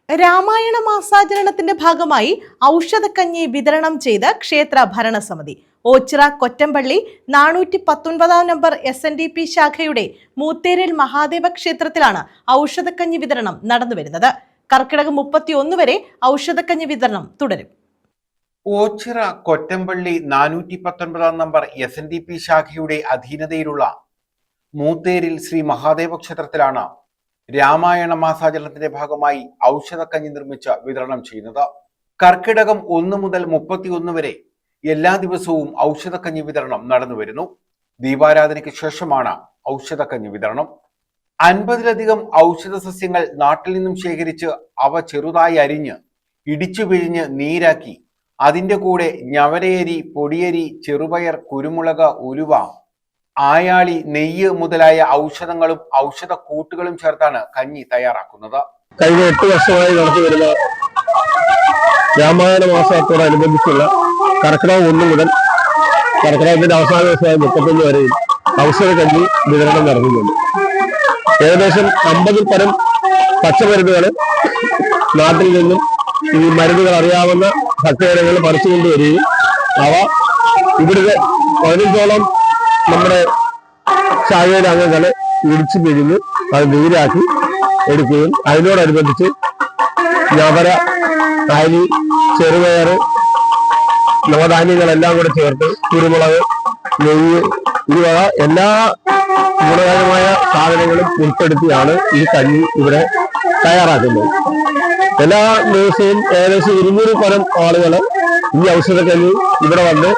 രാമായണ മാസാചരണത്തിന്റെ ഭാഗമായി ഔഷധക്കഞ്ഞി വിതരണം ചെയ്ത് ക്ഷേത്ര ഭരണസമിതി. ഓച്ചിറ കൊറ്റമ്പള്ളി 419 നമ്പർ SNDP ശാഖയുടെ മൂത്തേരിൽ മഹാദേവ ക്ഷേത്രത്തിലാണ് ഔഷധക്കഞ്ഞി വിതരണം നടന്നുവരുന്നത്. കർക്കിടകം 31 വരെ ഔഷധക്കഞ്ഞി വിതരണം തുടരും. ഓച്ചിറ കൊറ്റമ്പള്ളി 419 നമ്പർ SNDP ശാഖയുടെ അധീനതയിലുള്ള മൂത്തേരിൽ ശ്രീ മഹാദേവ ക്ഷേത്രത്തിലാണ് രാമായണ മാസാചരണത്തിന്റെ ഭാഗമായി ഔഷധക്കഞ്ഞി നിർമ്മിച്ച് വിതരണം ചെയ്യുന്നത്. കർക്കിടകം 1 മുതൽ 31 വരെ എല്ലാ ദിവസവും ഔഷധക്കഞ്ഞി വിതരണം നടന്നുവരുന്നു. ദീപാരാധനയ്ക്ക് ശേഷമാണ് ഔഷധക്കഞ്ഞി വിതരണം. 50-ലധികം ഔഷധ സസ്യങ്ങൾ നാട്ടിൽ നിന്നും ശേഖരിച്ച് അവ ചെറുതായി അരിഞ്ഞ് ഇടിച്ചു പിഴിഞ്ഞ് നീരാക്കി അതിന്റെ കൂടെ ഞവരയരി, പൊടിയരി, ചെറുപയർ, കുരുമുളക്, ഉലുവ, ആയാളി, നെയ്യ് മുതലായ ഔഷധങ്ങളും ഔഷധ കൂട്ടുകളും ചേർത്താണ് കഞ്ഞി തയ്യാറാക്കുന്നത്. കഴിഞ്ഞ 8 വർഷമായി നടത്തി വരുന്ന രാമായണ മാസത്തോടനുബന്ധിച്ചുള്ള കർക്കിടകം 1 മുതൽ കർക്കിടകത്തിന്റെ അവസാന ദിവസമായ 31 വരെയും ഔഷധ കഞ്ഞി വിതരണം നടത്തുന്നുണ്ട്. ഏകദേശം 50-ൽ പരം പച്ചമരുന്നുകൾ നാട്ടിൽ നിന്നും ഈ മരുന്നുകൾ അറിയാവുന്ന ഭക്തജനങ്ങൾ പറിച്ചുകൊണ്ടുവരികയും അവ ഇവിടുത്തെ 15ഓളം നമ്മുടെ ശാഖയിലെ അംഗങ്ങളെ ഇടിച്ചു പിഴിഞ്ഞ് അത് നീരാക്കി എടുക്കുകയും അതിനോടനുബന്ധിച്ച് ഞവര, അരി, ചെറുപയർ, നവധാന്യങ്ങളെല്ലാം കൂടെ ചേർത്ത് കുരുമുളക്, നെയ്യ്, ഇവ എല്ലാ ഗുണകരമായ സാധനങ്ങളും ഉൾപ്പെടുത്തിയാണ് ഈ കഞ്ഞി ഇവിടെ തയ്യാറാക്കുന്നത്. എല്ലാ ദിവസവും ഏകദേശം 200-ൽ പരം ആളുകൾ ഈ ഔഷധക്കഞ്ഞി ഇവിടെ വന്ന്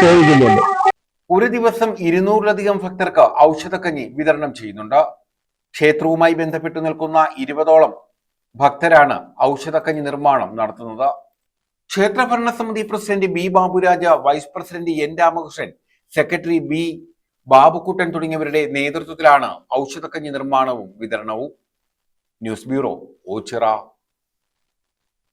സേവിക്കുന്നുണ്ട്. ഒരു ദിവസം 200-ലധികം ഭക്തർക്ക് ഔഷധക്കഞ്ഞി വിതരണം ചെയ്യുന്നുണ്ട്. ക്ഷേത്രവുമായി ബന്ധപ്പെട്ടു നിൽക്കുന്ന 20ഓളം ഭക്തരാണ് ഔഷധക്കഞ്ഞി നിർമ്മാണം നടത്തുന്നത്. ക്ഷേത്ര ഭരണസമിതി president B. Baburaj, vice president N. Ramakrishnan, secretary B. Babukuttan തുടങ്ങിയവരുടെ നേതൃത്വത്തിലാണ് ഔഷധക്കഞ്ഞി നിർമ്മാണവും വിതരണവും. News bureau, Ochira.